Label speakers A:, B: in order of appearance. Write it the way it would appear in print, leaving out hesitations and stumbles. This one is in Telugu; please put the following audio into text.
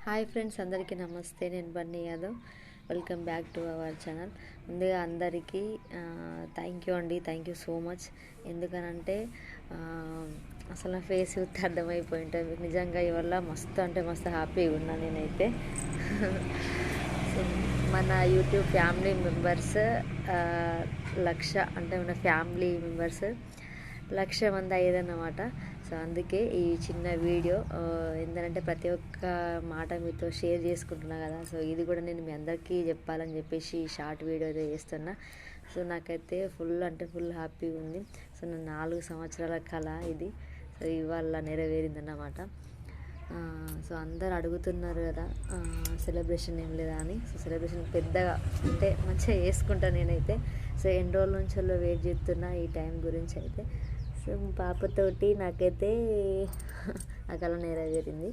A: హాయ్ ఫ్రెండ్స్, అందరికీ నమస్తే. నేను Bunny Yadav. Welcome back to our channel. ముందుగా అందరికీ థ్యాంక్ యూ అండి. Thank you so much. ఎందుకనంటే అసలు నా ఫేస్ చూస్తే అర్థమైపోయి ఉంటుంది మీకు. నిజంగా ఇవల్ల మస్తు అంటే మస్తు హ్యాపీగా ఉన్నాను నేనైతే. సో మన యూట్యూబ్ ఫ్యామిలీ మెంబర్స్ 1,00,000 అంటే మన ఫ్యామిలీ మెంబర్స్ 1,00,000 మంది అయ్యేదన్నమాట. సో అందుకే ఈ చిన్న వీడియో ఏంటంటే ప్రతి ఒక్క మాట మీతో షేర్ చేసుకుంటున్నా కదా. సో ఇది కూడా నేను మీ అందరికీ చెప్పాలని చెప్పేసి షార్ట్ వీడియో అయితే చేస్తున్నా. సో నాకైతే ఫుల్ హ్యాపీగా ఉంది. సో నా 4 సంవత్సరాల కళ ఇది. సో ఇవాళ నెరవేరిందన్నమాట. సో అందరు అడుగుతున్నారు కదా సెలబ్రేషన్ ఏం లేదా అని. సో సెలబ్రేషన్ పెద్దగా అంటే మంచిగా చేసుకుంటాను నేనైతే. సో ఎన్ని రోజుల నుంచి వెయిట్ చేస్తున్నా ఈ టైం గురించి అయితే. సో పాపతోటి నాకైతే ఆ కళ నెరవేరింది.